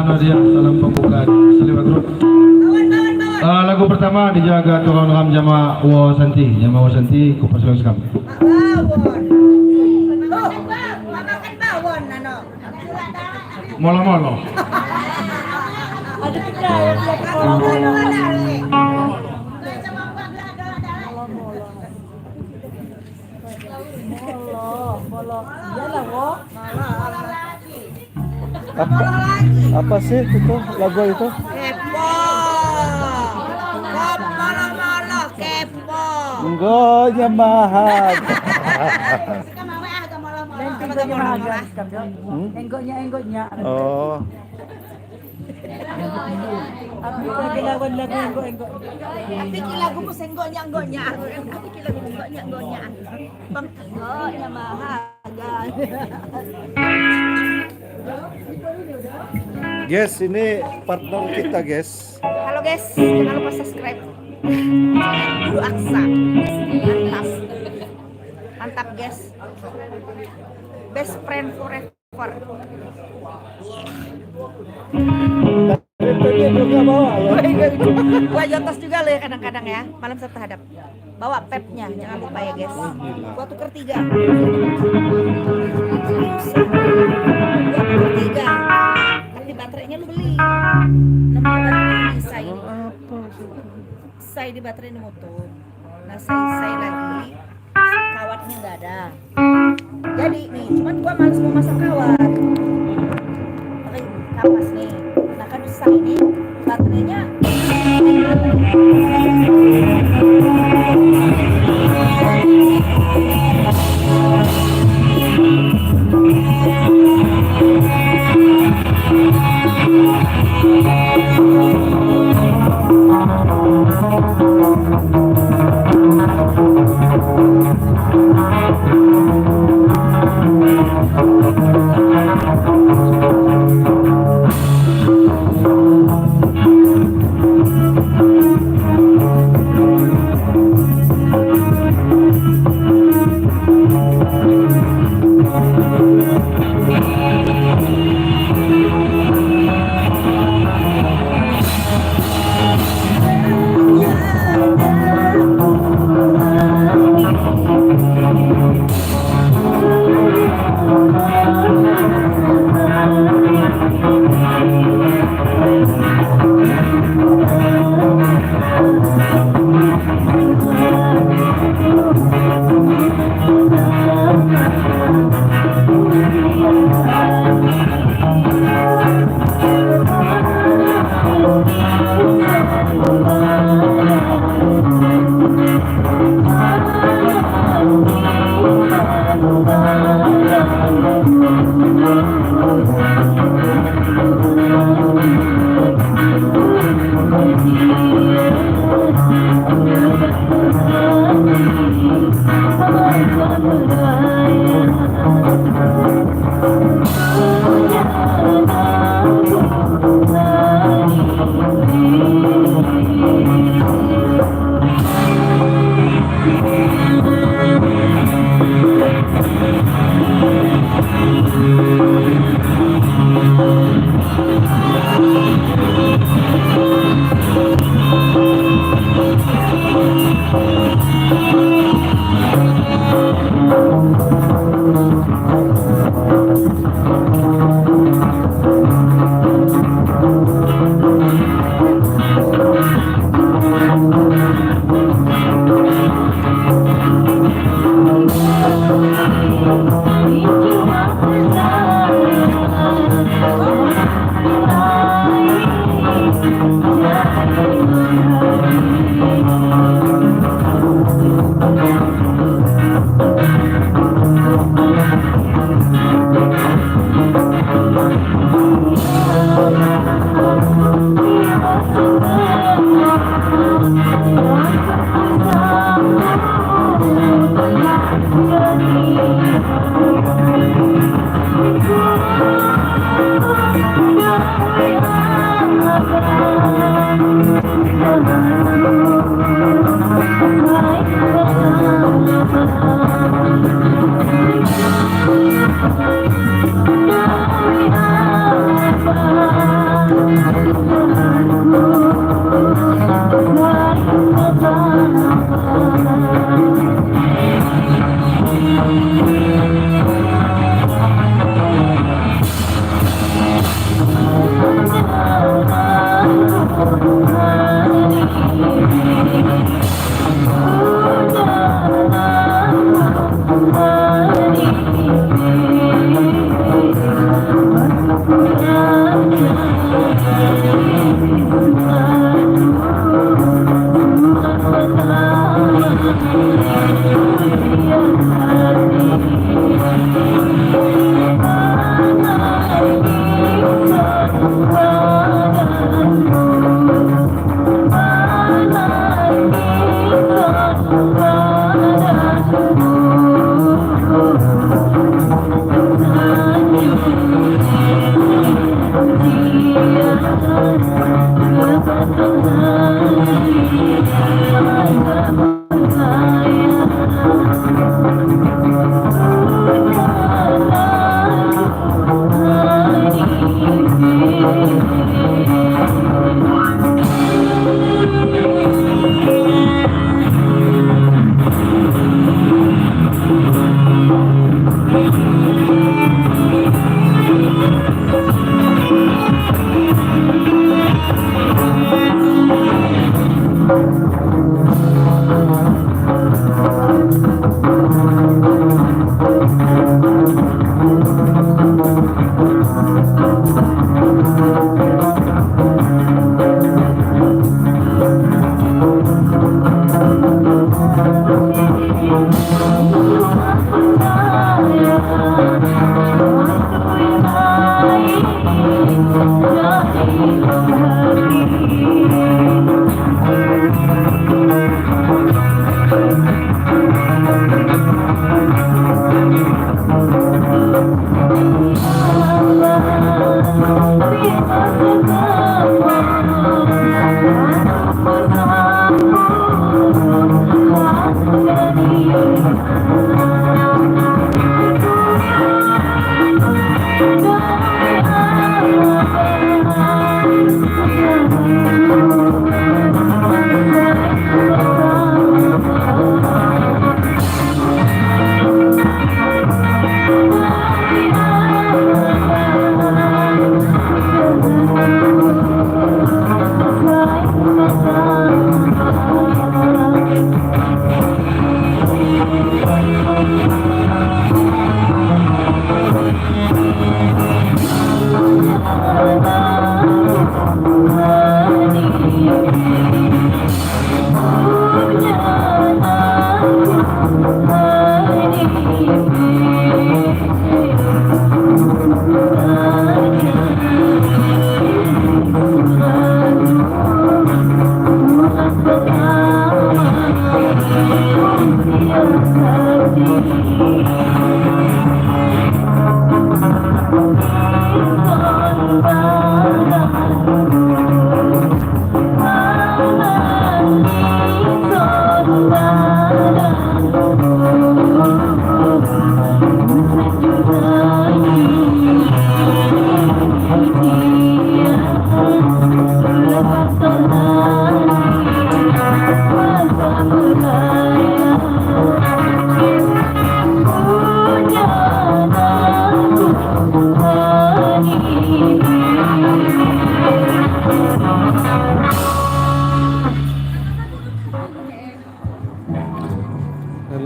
Nadia, salam pembukaan. Salam grup. Lagu pertama dijaga Tuhan Ram Jama Wasanti, Kupas Sekam. Molo-molo. Ada kita Apa sih itu lagu itu? kepo. Molo-molo kepo. Enggonya mahal. Enggonya. Oh. Aku lagi lawan lagu enggo. Tapi lagu mu enggonya. Tapi lagu enggonya. Bang enggonya mahal. Guys, ini partner kita, guys. Halo guys, jangan lupa subscribe. Dulu Aksa. Mantap guys. Best friend forever. Gua jotos juga lo ya kadang-kadang ya. Malam serta hadap. Bawa pepnya, jangan lupa ya guys. Gua tuker 3. Gua tuker 3. Tapi baterainya lu beli. Nomor baterai say di baterai ini motor. Nah say lagi. Kawatnya nggak ada. Jadi nih, cuman gua males mau masang kawat. Pakai kapas nih. Nah kan say ini baterainya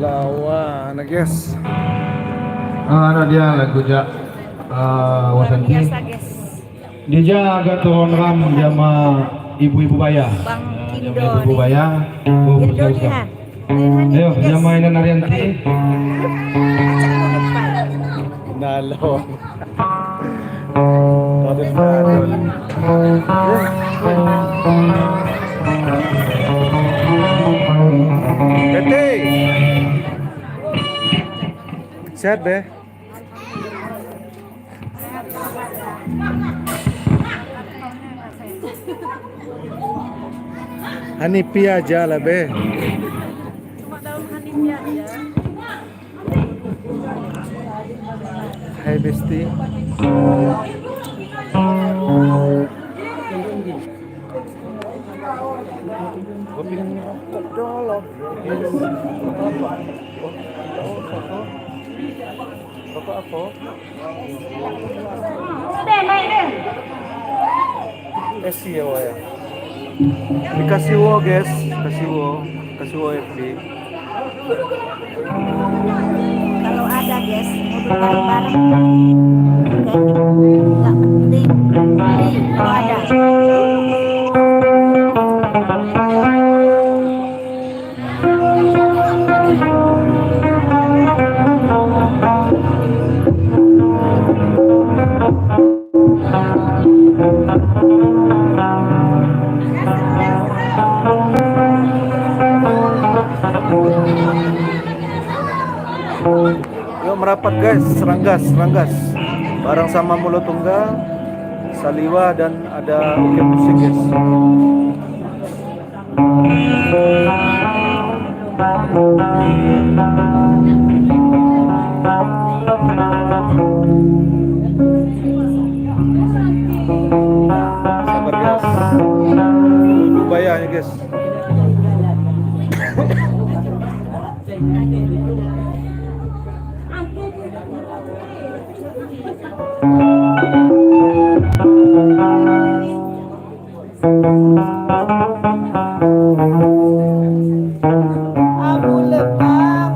Lawa na guys. Ano dia lagunya Wasanti. Biasa guys. Dia agak turun ram jama ibu-ibu baya. Bang Jama Indo ibu-ibu nih. baya. Oh, Indo betul, nih betul. Han. Ayo, jama ini Naryanti. Nalaw. Bakit ba doon? Bete! Sehat be? Hanipi aja lah be. Hai Besti. Gue pengen ngerokok dulu. Rokok apa? Ya ya. Dikasih wo guys, kasih wo FB. Kalau ada guys, mau bareng-bareng. Nggak penting. Kalau ada. Yuk merapat guys, seranggas. Bareng sama Mulut Tunggal, Saliwa dan ada Oke Musik guys. Sabar guys. Ibu bayarnya guys. Aku lebang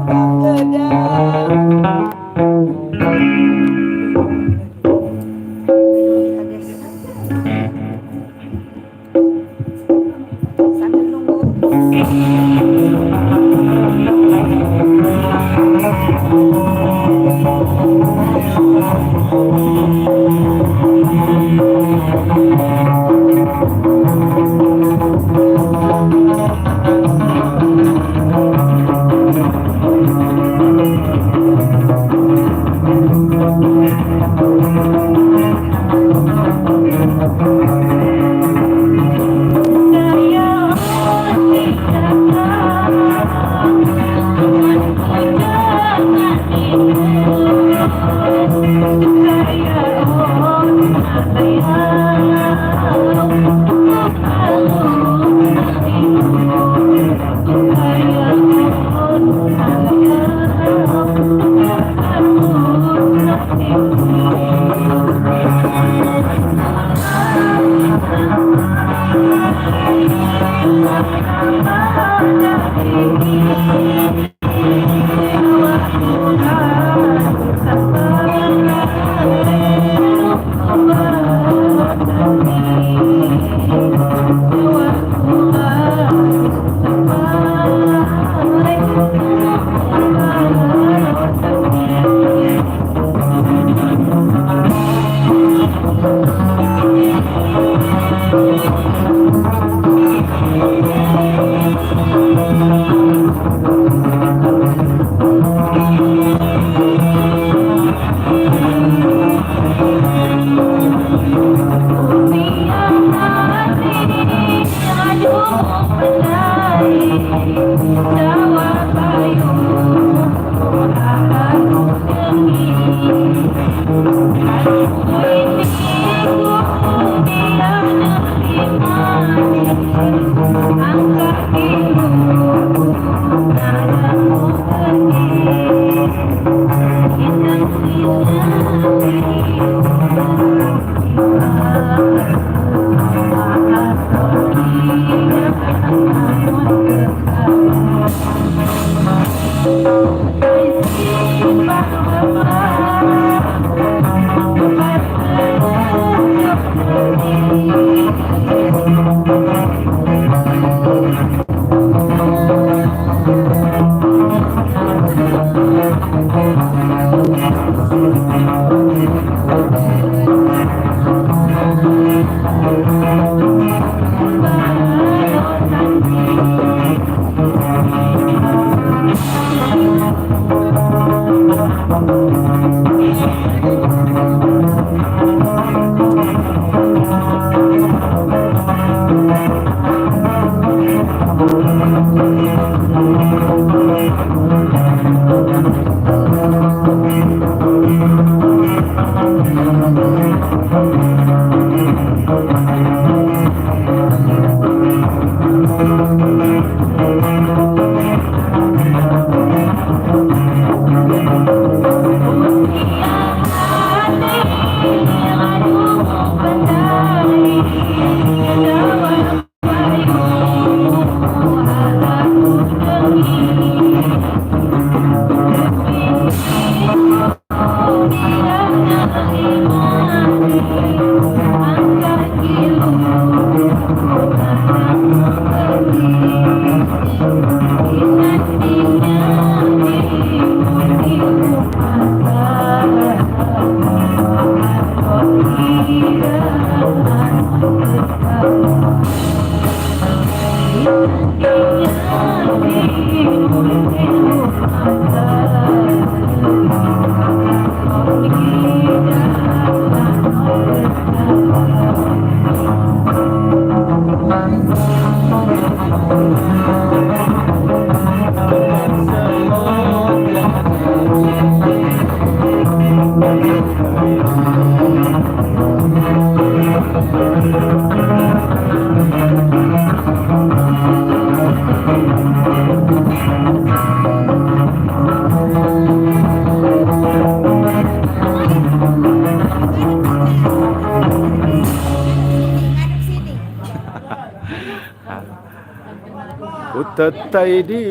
Tetay di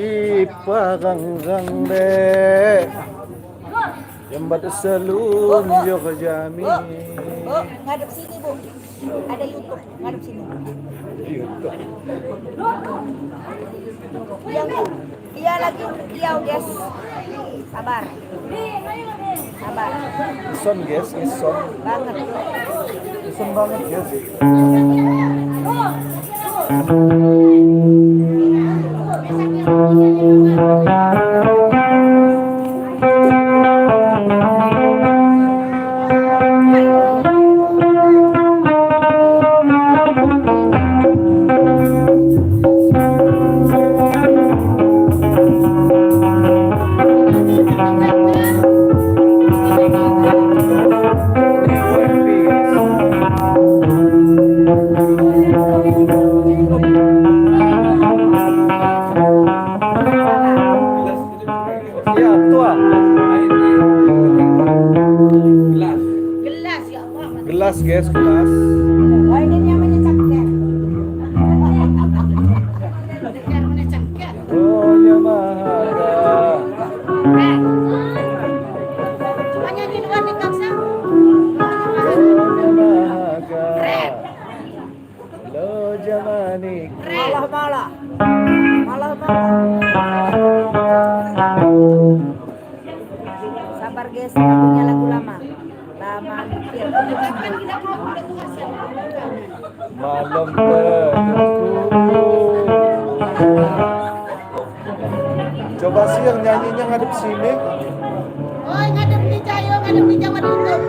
paranggang de Yambat salun yo kajami. Bu, ngadep sini Bu. Ada YouTube, ngadep sini. Dia lagi kiau guys. Sabar. Sabar. Ison guys, ison. Banget. Ison banget guys. Siap tua. Gelas ya Allah. Gelas guys, gelas. Oh ini namanya cangkir. Oh Yamaha. Cuma nyanyi doang nih Kaksa. Lo jamani. Malah. Sabar guys, lagunya lagu lama. Lama mikir. Malam teduhku. Coba sih yang nyanyinya ngadep sini. Oh, ngadep di Jayo, ngadep di Jawa YouTube.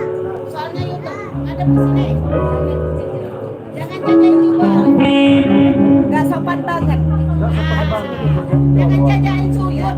Soalnya YouTube, ngadep di sini. Jangan jajain juga. Gak sopan banget. Jangan jajain suyut.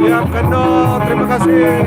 Siap Kendo, terima kasih.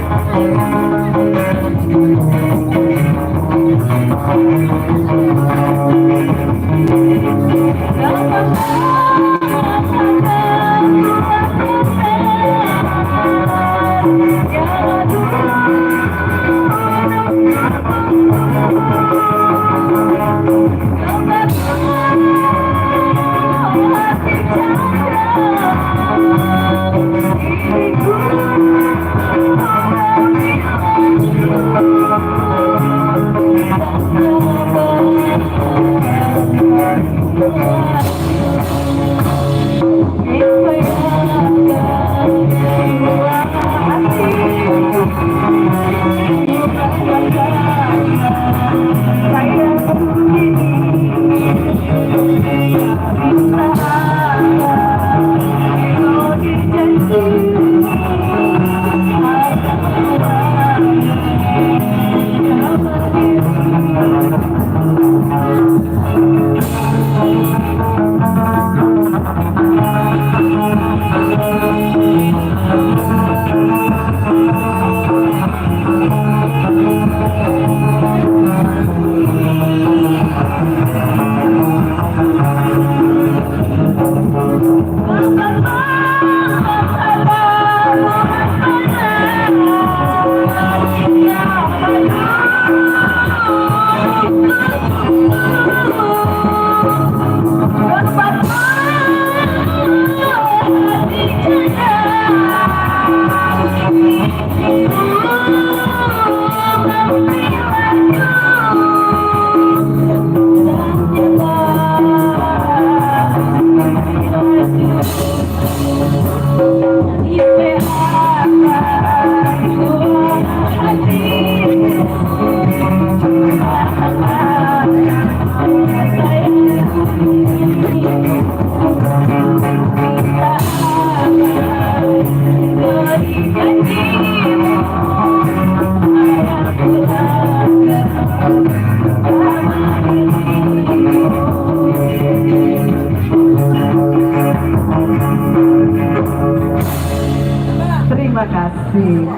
kasih.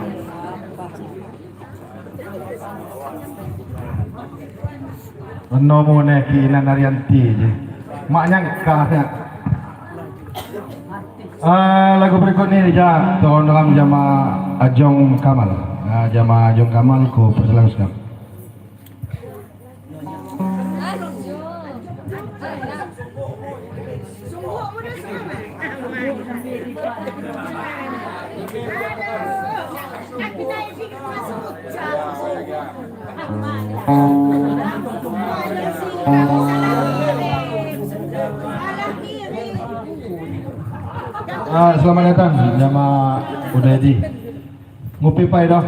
Ano mo na kiinan Arianti je. Maknya kahnya. Lagu berikut ni ja tahun dalam jama Ajong Kamal. Jama Ajong Kamal ko persilakan. Selamat datang jama Udedi. Ngopi pai dah.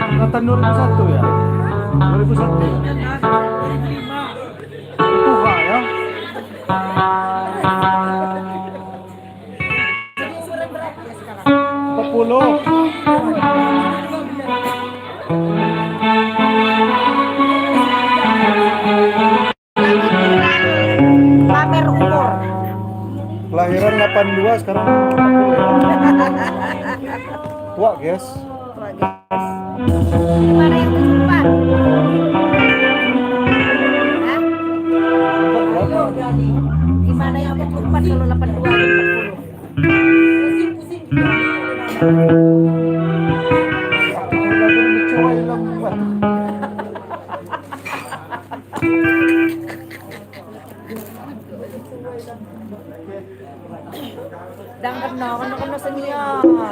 Angkatan 2001 ya? 2001 ya? Tua ya? Pamer umur. Kelahiran 82 sekarang 40 ya? Tua guys. Tua, guys. Gimana yang keempat? Hah? Gimana yang keempat kalau 82 dan 40? Dan kena senior. Apa?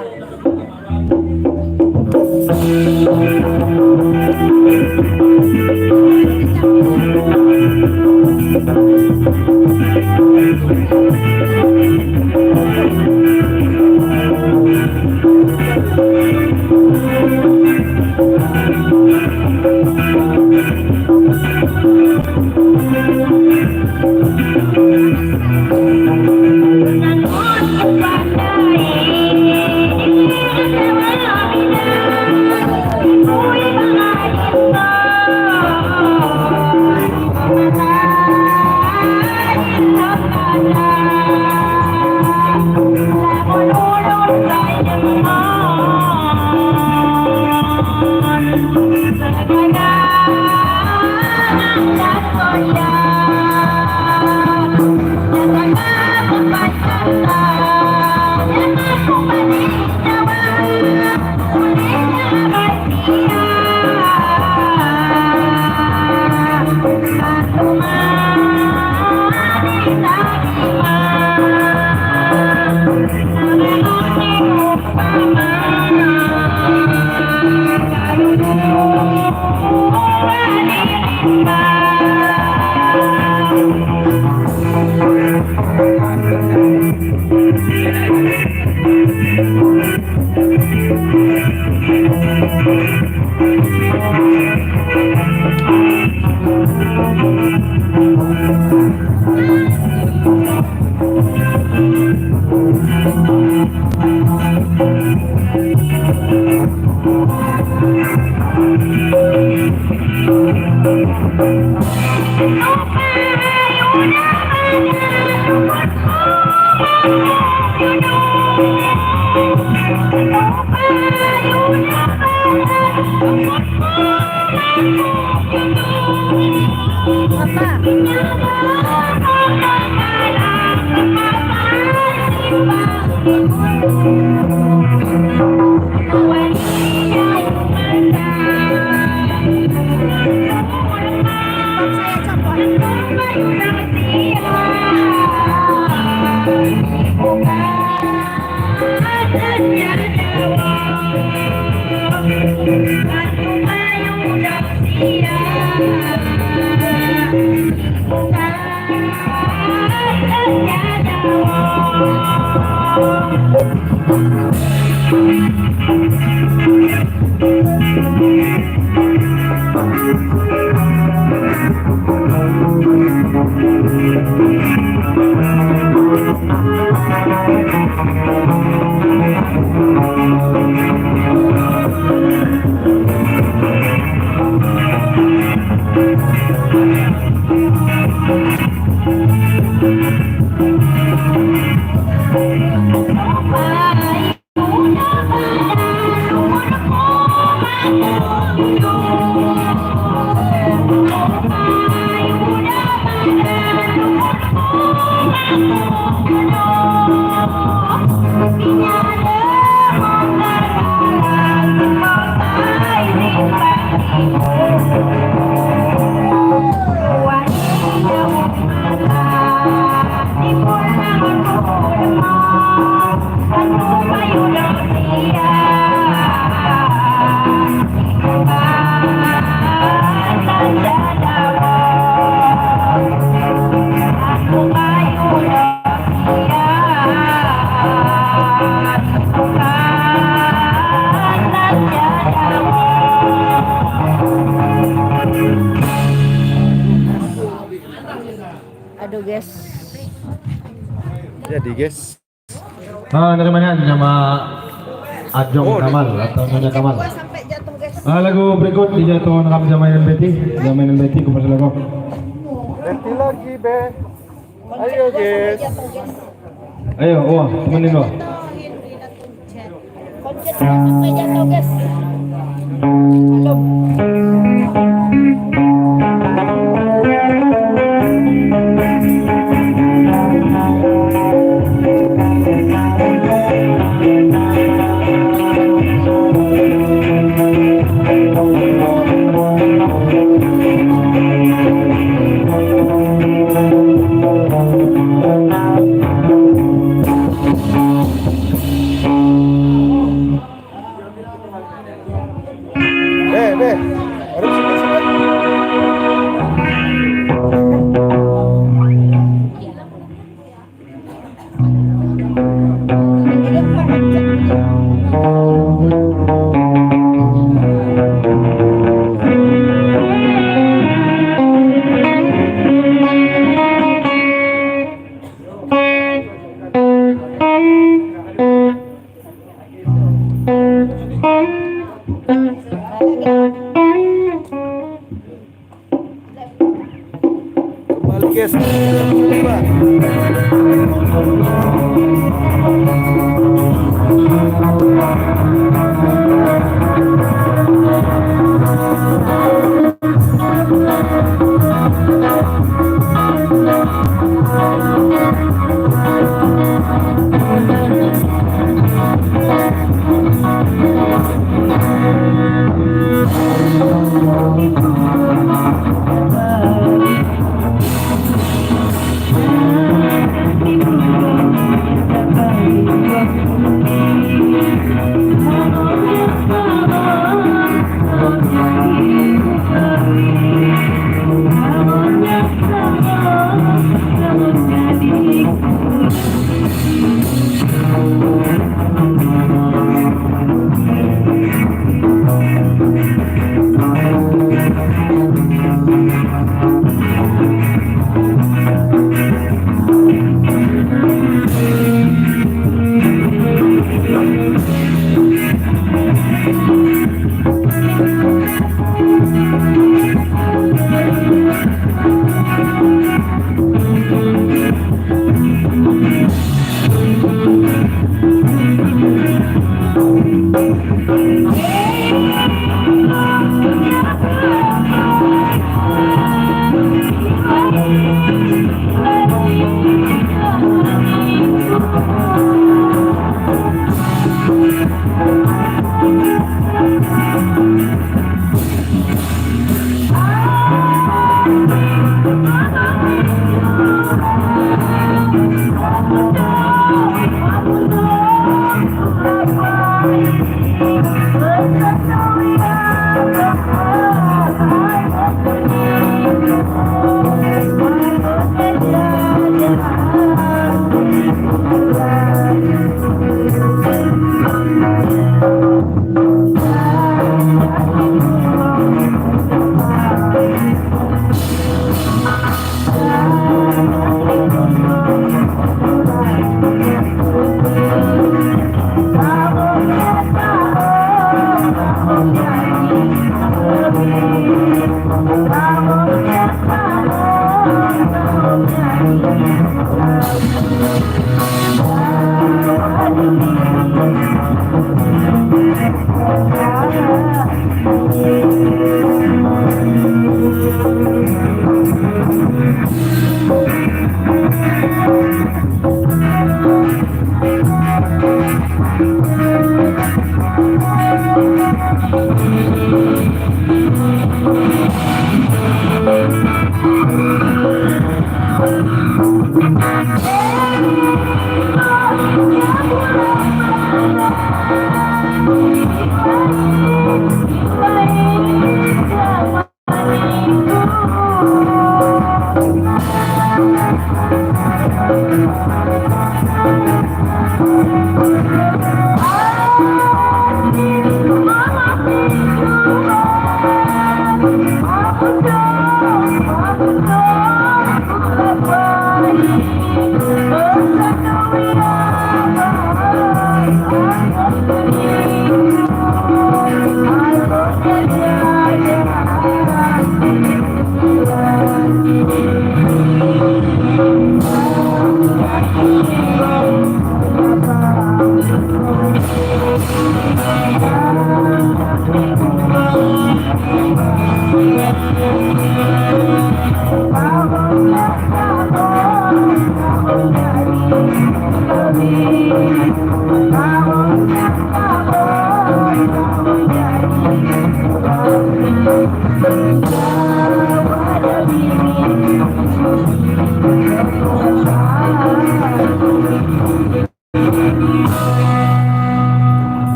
Aduh guys. Jadi guys, Dari mana nama Ajong Kamal atau Nyonya Kamal? Gua sampai jatuh guys. Lagu berikut dijatuhkan Ram Jamainan Betty. Jamainan Betty ku pasal lagu. nanti lagi be. Konsep Ayo, gua sampai guys. jatuh guys. Ayo, wah, temenin lo. Konsep gua sampai jatuh guys. Halo. Be. Harus sini. Kembali guys.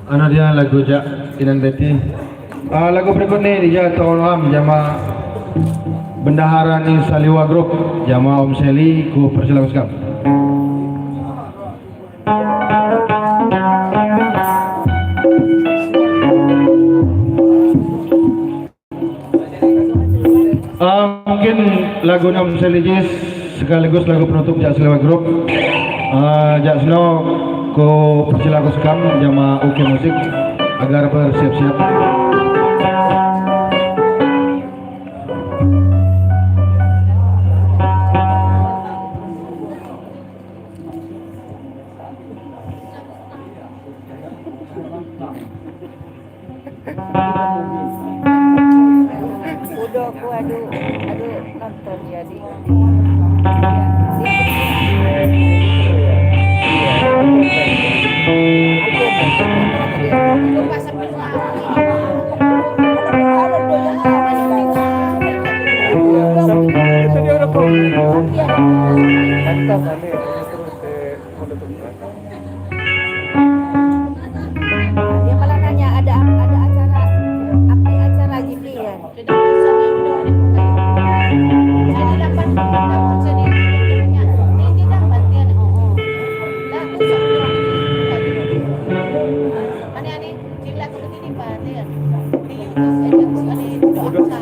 Ano dia lagu ja Inang Teti. Lagu berikut ni dia Tuan Ram jama bendahara ni Saliwa Group jama Om Seli ku persilakan sekali. Mungkin lagunya Om Seli Jis sekaligus lagu penutup Jak Saliwa Group. Jak Seno ku persilakan sekali jama UK Musik agar bersiap-siap. Udah aku aduh nonton jadi. Lupa sampai Tadi ada problem. Mantap kali terus menentukan. Dia malah nanya ada acara apa acara GP ya. tidak bisa jadi dapat jadi ini dapat dia lah usah ani sila ko ini pa dia di YouTube ani doa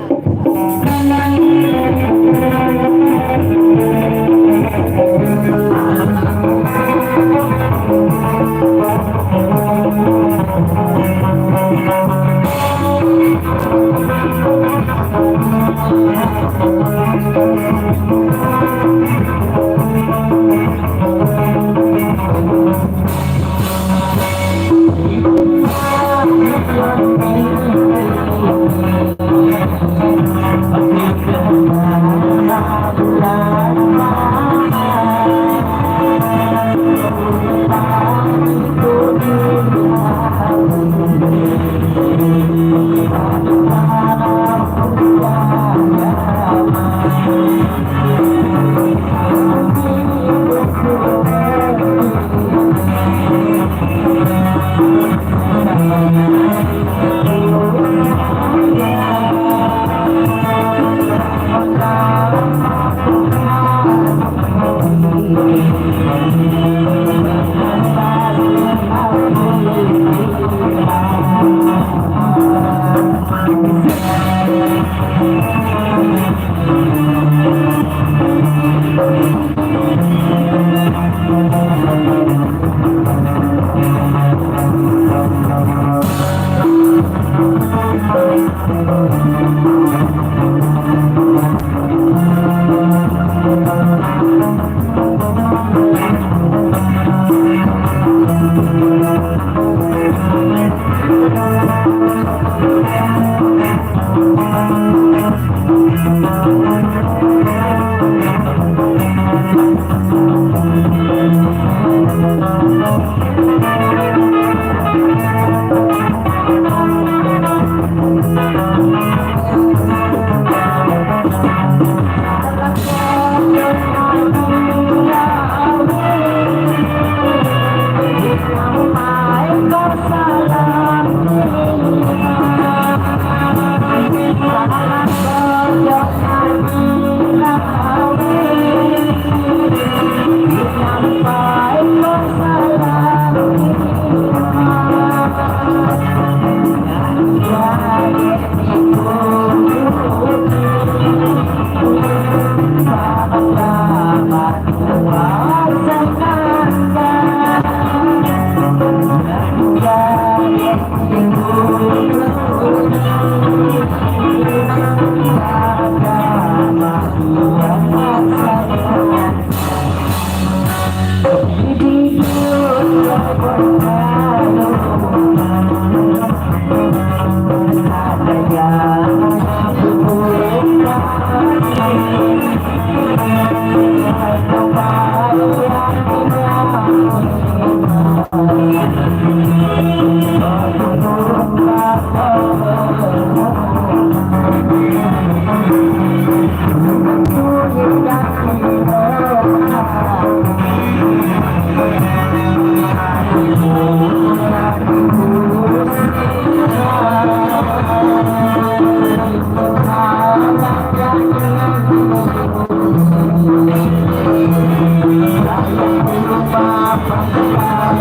Ai.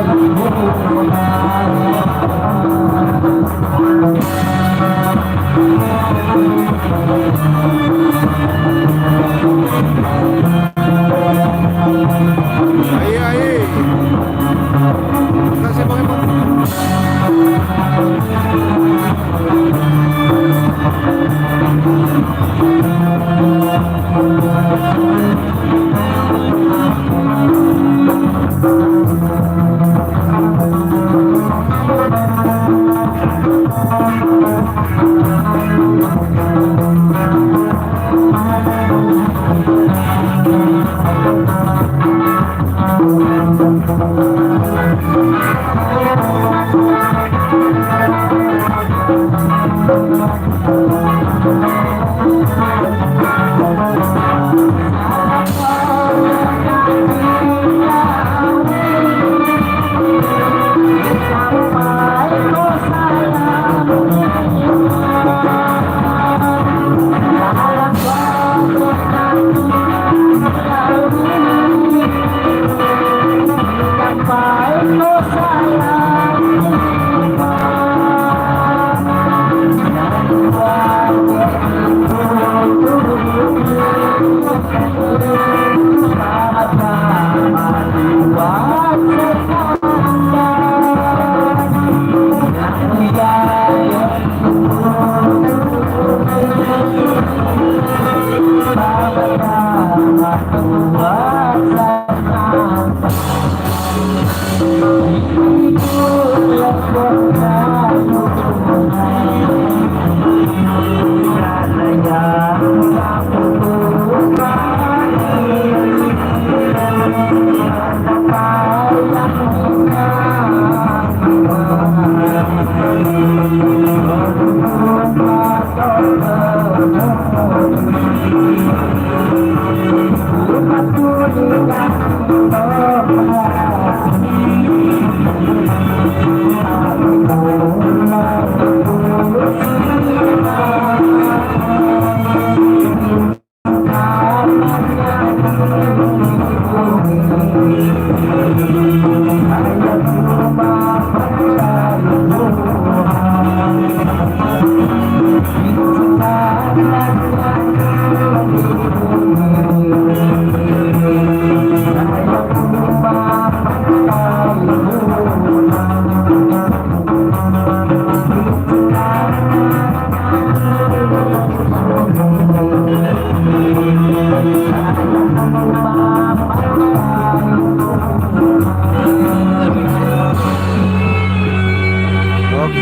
Kasih pakai Pak.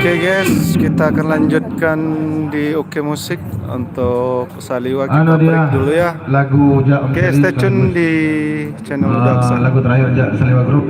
Oke guys, kita akan lanjutkan di Oke Musik untuk Saliwa kita Anu dia break dulu ya. lagu Jak Oke, stay tune di channel Udah Aksa. lagu terakhir Jak Saliwa Group.